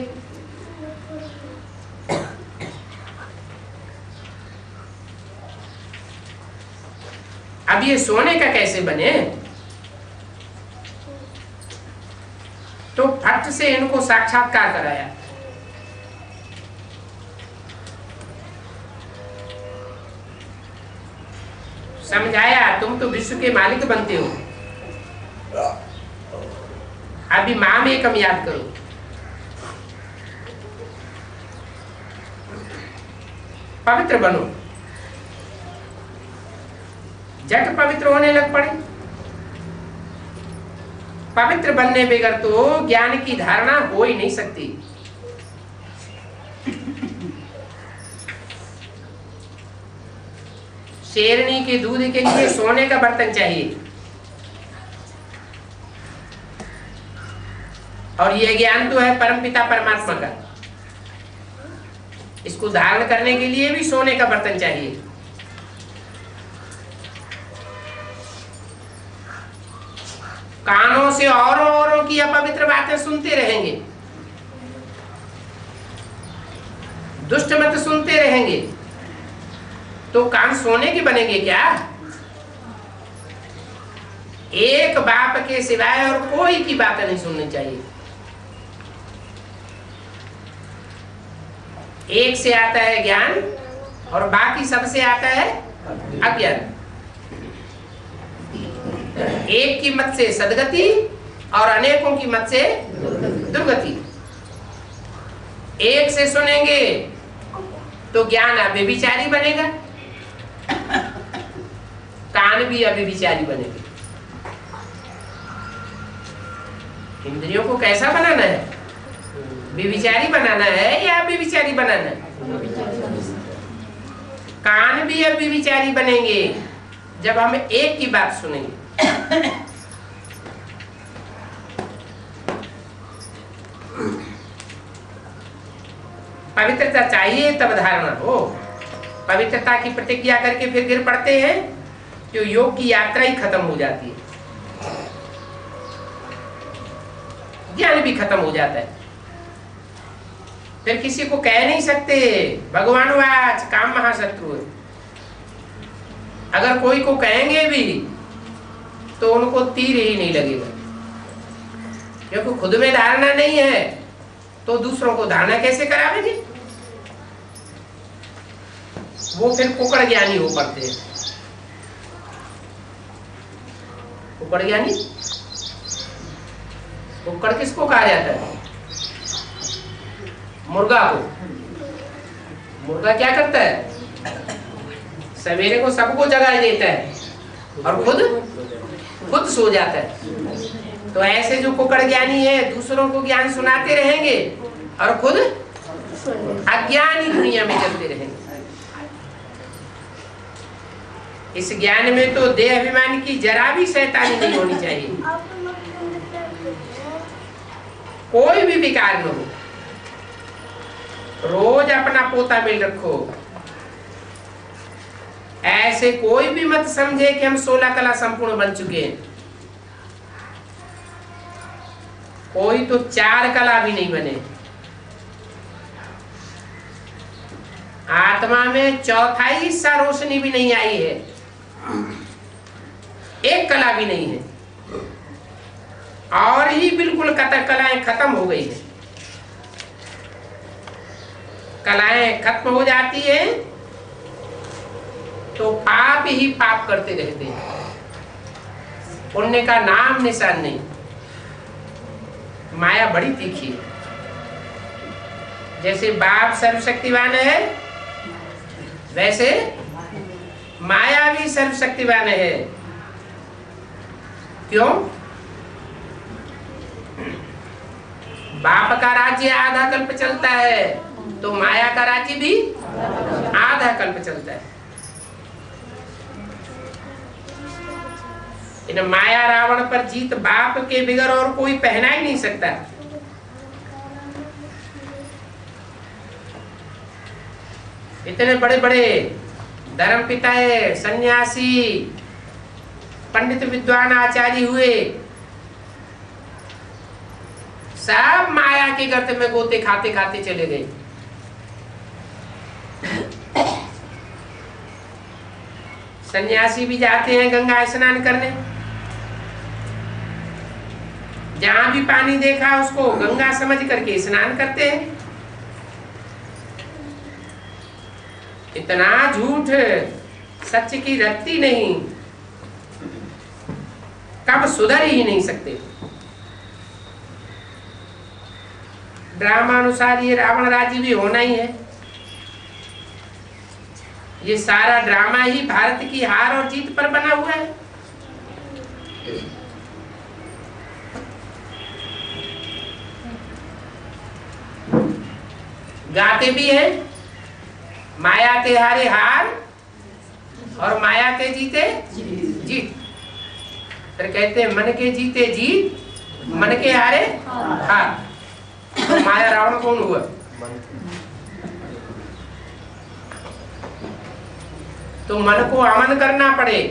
अब ये सोने का कैसे बने? तो फट से इनको साक्षात्कार कराया। समझाया तुम तो विश्व के मालिक बनते हो, अभी माम एकम याद करो। पवित्र बनो। जट पवित्र होने लग पड़े। पवित्र बनने बगैर तो ज्ञान की धारणा हो ही नहीं सकती। शेरनी के दूध के लिए सोने का बर्तन चाहिए, और यह ज्ञान तो है परमपिता परमात्मा का। इसको धारण करने के लिए भी सोने का बर्तन चाहिए। कानों से औरों की अपवित्र बातें सुनते रहेंगे, दुष्ट मत सुनते रहेंगे, तो कान सोने के बनेंगे क्या? एक बाप के सिवाय और कोई की बातें नहीं सुननी चाहिए। एक से आता है ज्ञान और बाकी सबसे आता है अज्ञान। एक की मत से सदगति और अनेकों की मत से दुर्गति। एक से सुनेंगे तो ज्ञान अव्यभिचारी बनेगा, कान भी अव्यभिचारी बनेंगे। इंद्रियों को कैसा बनाना है? व्यभिचारी बनाना है या अव्यभिचारी बनाना है? कान भी अव्यभिचारी बनेंगे जब हम एक की बात सुनेंगे। पवित्रता चाहिए तब धारणा हो। पवित्रता की प्रतिज्ञा करके फिर गिर पड़ते हैं तो योग की यात्रा ही खत्म हो जाती है, ज्ञान भी खत्म हो जाता है। फिर किसी को कह नहीं सकते भगवानवाच काम महाशत्रु है। अगर कोई को कहेंगे भी तो उनको तीर ही नहीं लगेगा, क्योंकि खुद में धारणा नहीं है तो दूसरों को धारणा कैसे करावेंगे? वो फिर कुकड़ ज्ञानी हो पड़ते हैं। कुकड़ ज्ञानी, कुकड़ किसको कहा जाता है? मुर्गा को। मुर्गा क्या करता है? सवेरे को सबको जगा देता है और खुद सो जाता है। तो ऐसे जो कुकड़ ज्ञानी है दूसरों को ज्ञान सुनाते रहेंगे और खुद अज्ञानी दुनिया में चलते रहेंगे। इस ज्ञान में तो देह अभिमान की जरा भी शैतानी नहीं होनी चाहिए, कोई भी विकार न हो। रोज अपना पोता मिल रखो। ऐसे कोई भी मत समझे कि हम 16 कला संपूर्ण बन चुके हैं। कोई तो 4 कला भी नहीं बने। आत्मा में चौथाई हिस्सा रोशनी भी नहीं आई है, एक कला भी नहीं है, और ही बिल्कुल कलाएं खत्म हो गई है। कलाएं खत्म हो जाती है तो पाप ही पाप करते रहते हैं, पुण्य का नाम निशान नहीं। माया बड़ी तीखी है। जैसे बाप सर्वशक्तिवान है वैसे माया भी सर्वशक्तिवान है। क्यों? बाप का राज्य आधा कल्प चलता है तो माया का राज्य भी आधा कल्प चलता है। इन माया रावण पर जीत बाप के बिगर और कोई पहना ही नहीं सकता। इतने बड़े बड़े धर्म पिता है, सन्यासी, पंडित, विद्वान, आचार्य हुए, सब माया के गर्त में गोते खाते खाते चले गए। सन्यासी भी जाते हैं गंगा स्नान करने, जहां भी पानी देखा उसको गंगा समझ करके स्नान करते हैं। इतना झूठ, सच की रत्ती नहीं, कब सुधर ही नहीं सकते। ड्रामा अनुसार ये रावण राज्य भी होना ही है। ये सारा ड्रामा ही भारत की हार और जीत पर बना हुआ है। गाते भी हैं माया के हारे हार और माया के जीते जीत। फिर कहते हैं मन के जीते जीत, मन के हारे हार। तो माया रावण कौन हुआ? तो मन को अमन करना पड़े,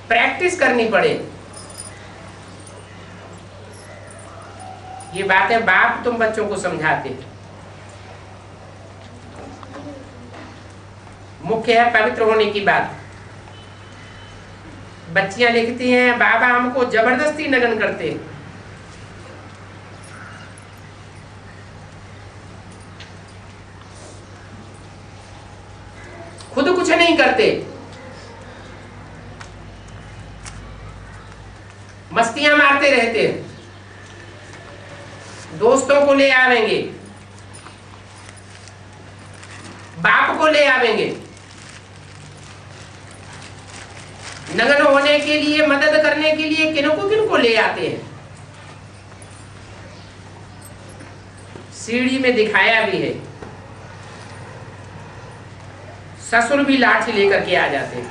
प्रैक्टिस करनी पड़े। ये बातें बाप तुम बच्चों को समझाते। मुख्य है पवित्र होने की बात। बच्चियां लिखती हैं, बाबा हमको जबरदस्ती नग्न करते। खुद कुछ नहीं करते, मस्तियां मारते रहते, दोस्तों को ले आवेंगे, बाप को ले आवेंगे, नग्न होने के लिए, मदद करने के लिए किनको ले आते हैं। सीढ़ी में दिखाया भी है, ससुर भी लाठी लेकर के आ जाते हैं,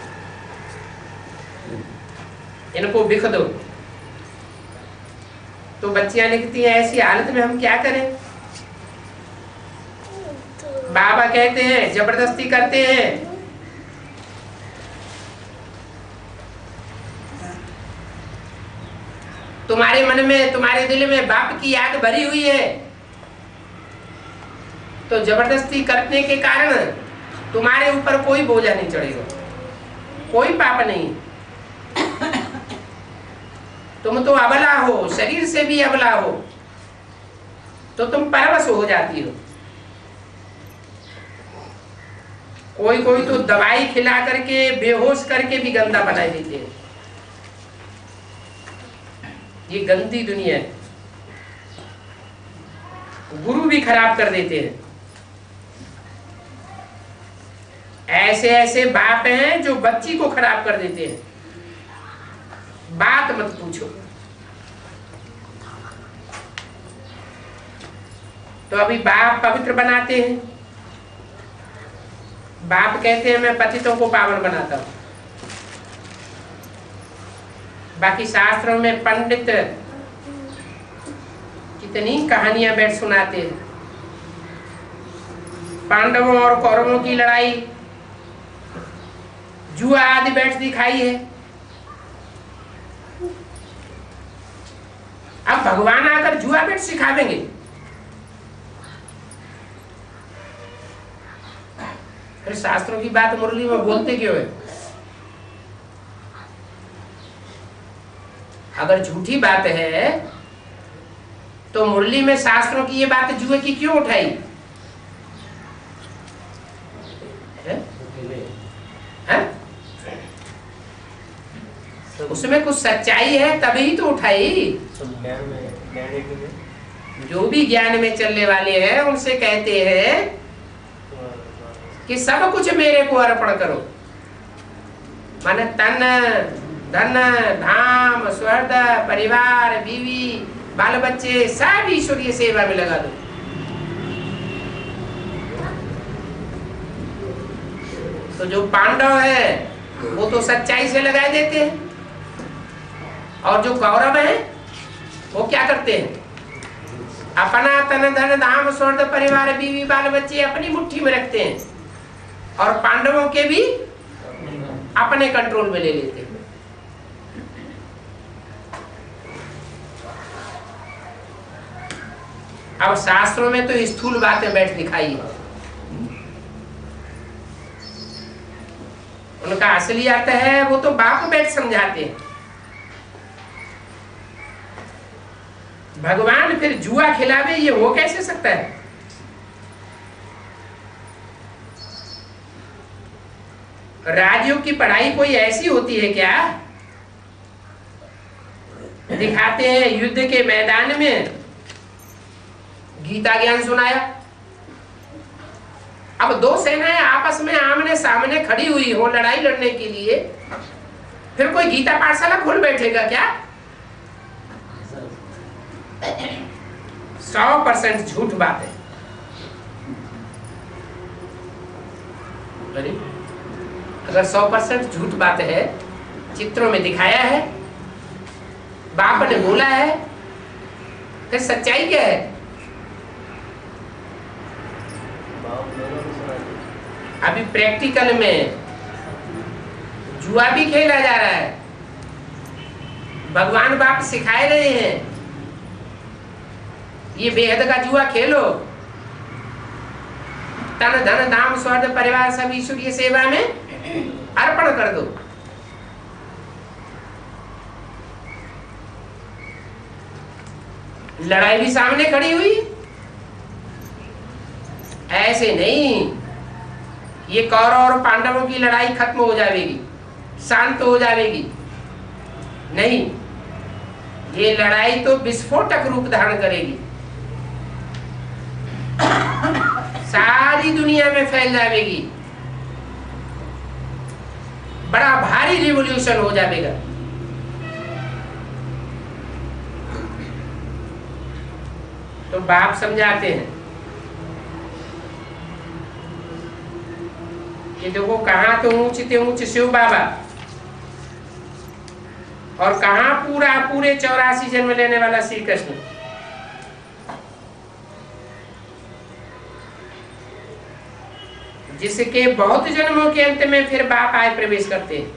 इनको बिख दो। तो बच्चियां लिखती हैं, ऐसी हालत में हम क्या करें? बाबा कहते हैं जबरदस्ती करते हैं। तुम्हारे मन में, तुम्हारे दिल में बाप की याद भरी हुई है, तो जबरदस्ती करने के कारण तुम्हारे ऊपर कोई बोझा नहीं चढ़ेगा, कोई पाप नहीं। तुम तो अबला हो, शरीर से भी अबला हो, तो तुम परवश हो जाती हो। कोई तो दवाई खिला करके, बेहोश करके भी गंदा बना देते हैं। ये गंदी दुनिया है। गुरु भी खराब कर देते हैं। ऐसे ऐसे बाप हैं जो बच्ची को खराब कर देते हैं। बात मत पूछो। तो अभी बाप पवित्र बनाते हैं। बाप कहते हैं मैं पतितों को पावन बनाता हूं। बाकी शास्त्रों में पंडित कितनी कहानियां बैठ सुनाते हैं। पांडवों और कौरवों की लड़ाई, जुआ आदि बैठ दिखाई है। अब भगवान आकर जुआ बैठ सिखा देंगे। फिर शास्त्रों की बात मुरली में बोलते क्यों है? अगर झूठी बात है तो मुरली में शास्त्रों की ये बात जुए की क्यों उठाई है? उसमें कुछ सच्चाई है तभी तो उठाई। जो भी ज्ञान में चलने वाले हैं उनसे कहते हैं कि सब कुछ मेरे को अर्पण करो। माने तन, धन, धाम, स्वर्ग, परिवार, बीवी, बाल बच्चे सब ईश्वरीय सेवा में लगा दो। तो जो पांडव है वो तो सच्चाई से लगा देते हैं, और जो कौरव है वो क्या करते हैं? अपना तन, धन, धाम, स्वर्ग, परिवार, बीवी, बाल बच्चे अपनी मुट्ठी में रखते हैं, और पांडवों के भी अपने कंट्रोल में ले लेते हैं। अब शास्त्रों में तो स्थूल बातें बैठ दिखाई है। उनका असली अर्थ है वो तो बाप बैठ समझाते हैं। भगवान फिर जुआ खिलावे, ये हो कैसे सकता है? राजयोग की पढ़ाई कोई ऐसी होती है क्या? दिखाते हैं युद्ध के मैदान में गीता ज्ञान सुनाया। अब दो सेनाएं आपस में आमने सामने खड़ी हुई हो लड़ाई लड़ने के लिए, फिर कोई गीता पाठशाला खोल बैठेगा क्या? 100% झूठ बात है। अगर 100% झूठ बात है, चित्रों में दिखाया है, बाप ने बोला है, फिर सच्चाई क्या है? अभी प्रैक्टिकल में जुआ भी खेला जा रहा है। भगवान बाप सिखाए रहे हैं ये बेहद का जुआ खेलो, तन धन धाम स्वर्ग परिवार सब ईश्वरीय सेवा में अर्पण कर दो। लड़ाई भी सामने खड़ी हुई, ऐसे नहीं ये कौरव और पांडवों की लड़ाई खत्म हो जाएगी, शांत हो जाएगी, नहीं, ये लड़ाई तो विस्फोटक रूप धारण करेगी, सारी दुनिया में फैल जाएगी, बड़ा भारी रिवॉल्यूशन हो जाएगा। तो बाप समझाते हैं कि देखो कहां तो ऊंच ते ऊंच शिव बाबा और कहां पूरे 84 जन्म लेने वाला श्री कृष्ण। जिसके बहुत जन्मों के अंत में फिर बाप आए प्रवेश करते हैं।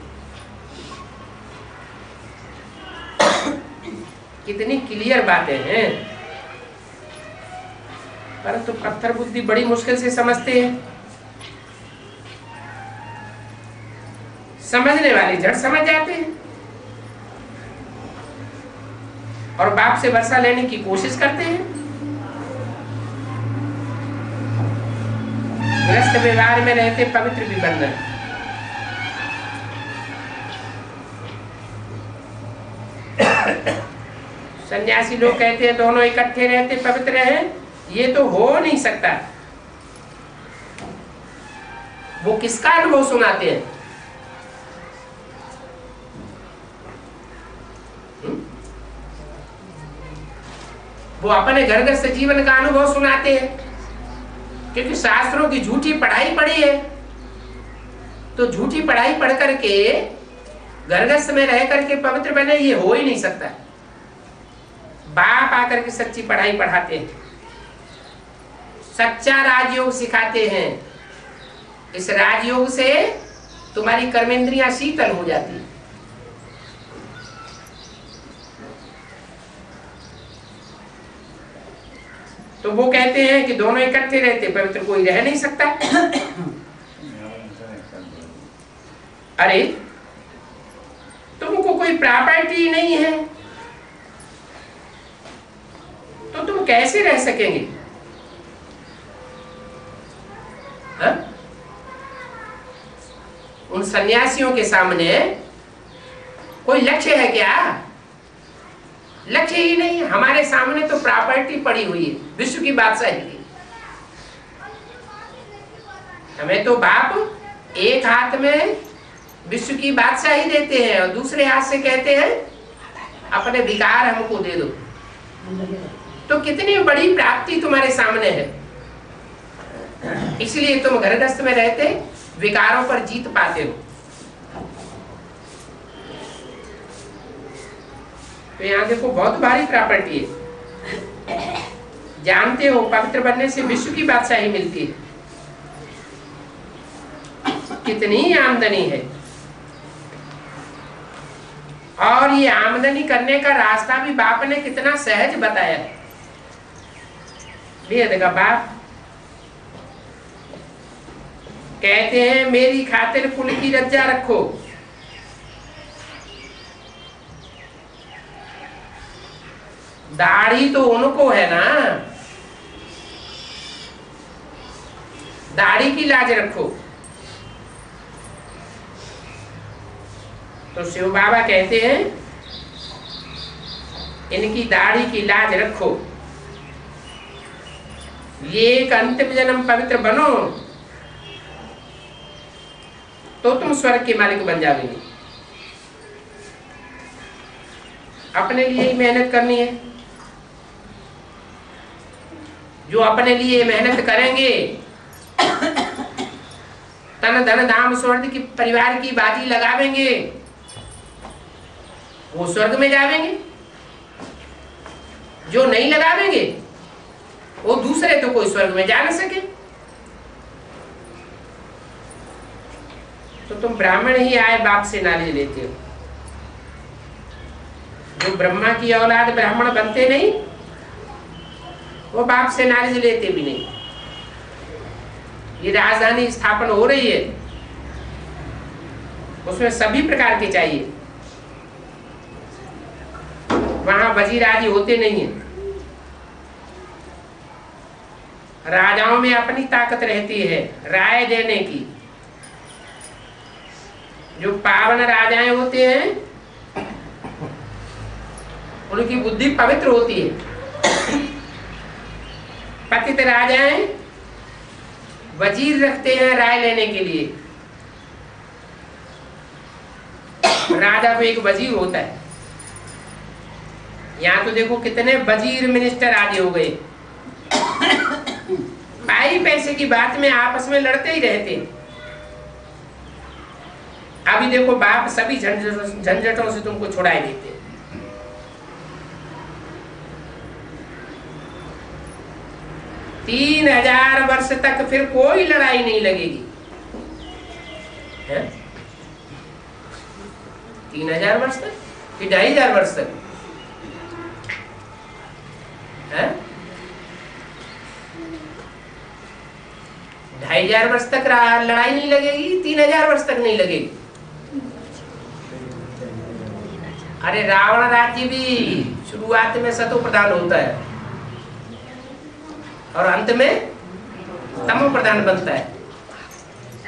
कितनी क्लियर बातें हैं, परंतु पत्थर बुद्धि बड़ी मुश्किल से समझते हैं। समझने वाले झट समझ जाते हैं और बाप से वर्षा लेने की कोशिश करते हैं। गृहस्थ व्यवहार में रहते पवित्र भी बनना है। सन्यासी लोग कहते हैं दोनों इकट्ठे रहते पवित्र हैं, ये तो हो नहीं सकता। वो किसका अनुभव सुनाते हैं? वो अपने घरगृहस्थ जीवन का अनुभव सुनाते हैं, क्योंकि शास्त्रों की झूठी पढ़ाई पढ़ी है। तो झूठी पढ़ाई पढ़ करके घरगृहस्थ में रह करके पवित्र बने, ये हो ही नहीं सकता। बाप आकर के सच्ची पढ़ाई पढ़ाते हैं, सच्चा राजयोग सिखाते हैं। इस राजयोग से तुम्हारी कर्मेंद्रियां शीतल हो जाती है। तो वो कहते हैं कि दोनों इकट्ठे रहते पवित्र कोई रह नहीं सकता। अरे तुमको कोई प्रॉपर्टी नहीं है तो तुम कैसे रह सकेंगे? हा? उन सन्यासियों के सामने कोई लक्ष्य है क्या? लक्ष्य ही नहीं। हमारे सामने तो प्रॉपर्टी पड़ी हुई है, विश्व की बादशाही की। हमें तो बाप एक हाथ में विश्व की बादशाही देते हैं और दूसरे हाथ से कहते हैं अपने विकार हमको दे दो। तो कितनी बड़ी प्राप्ति तुम्हारे सामने है। इसलिए तुम घरगृहस्थ में रहते विकारों पर जीत पाते हो। तो यहाँ देखो बहुत भारी प्रॉपर्टी है। जानते हो पवित्र बनने से विश्व की बादशाही मिलती है। कितनी आमदनी है, और ये आमदनी करने का रास्ता भी बाप ने कितना सहज बताया। देखा बाप कहते हैं मेरी खातिर कुल की रज्जा रखो। दाढ़ी तो उनको है ना, दाढ़ी की लाज रखो। तो शिव बाबा कहते हैं इनकी दाढ़ी की लाज रखो। ये एक अंतिम जन्म पवित्र बनो तो तुम स्वर्ग के मालिक बन जाओगे। अपने लिए ही मेहनत करनी है। जो अपने लिए मेहनत करेंगे, तन धन धाम स्वर्ग की परिवार की बाजी लगावेंगे, वो स्वर्ग में जावेंगे। जो नहीं लगावेंगे वो दूसरे तो कोई स्वर्ग में जा न सके। तो तुम ब्राह्मण ही आए बाप से नालिज लेते हो। जो ब्रह्मा की औलाद ब्राह्मण बनते नहीं, वो बाप से नालिज लेते भी नहीं। ये राजधानी स्थापन हो रही है, उसमें सभी प्रकार के चाहिए। वहां वजीर आदि होते नहीं है। राजाओं में अपनी ताकत रहती है राय देने की। जो पावन राजाएं होते हैं उनकी बुद्धि पवित्र होती है। पतित राजाएं वजीर रखते हैं राय लेने के लिए। राजा को एक वजीर होता है। यहाँ तो देखो कितने वजीर मिनिस्टर आदि हो गए। पाई पैसे की बात में आपस में लड़ते ही रहते। अभी देखो बाप सभी झंझटों से तुमको छुड़ाए देते। तीन 3000 वर्ष तक फिर कोई लड़ाई नहीं लगेगी। 3000 वर्ष तक कि 2500 वर्ष तक है? 2500 वर्ष तक लड़ाई नहीं लगेगी, 3000 वर्ष तक नहीं लगेगी। अरे रावण राज्य भी शुरुआत में सतो प्रधान होता है और अंत में तमो प्रधान बनता है।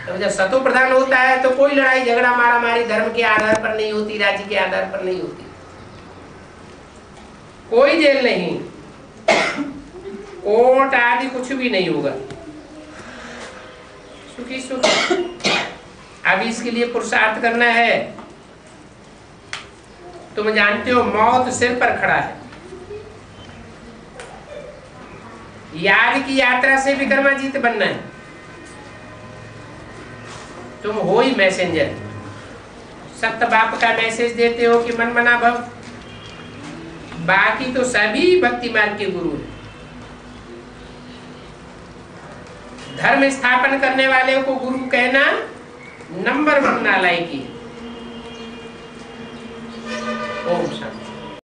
तो जब सतो प्रधान होता है तो कोई लड़ाई झगड़ा मारा मारी धर्म के आधार पर नहीं होती, राज्य के आधार पर नहीं होती। कोई जेल नहीं, कोर्ट आदि कुछ भी नहीं होगा। सुखी सुख। अब इसके लिए पुरुषार्थ करना है। तुम जानते हो मौत सिर पर खड़ा है। याद की यात्रा से विक्रमाजीत बनना है। तुम हो ही मैसेंजर। सत्य बाप का मैसेज देते हो कि मन मना भव। बाकी तो सभी भक्ति मार्ग के गुरु हैं। धर्म स्थापन करने वाले को गुरु कहना नंबर 1 नालायकी है।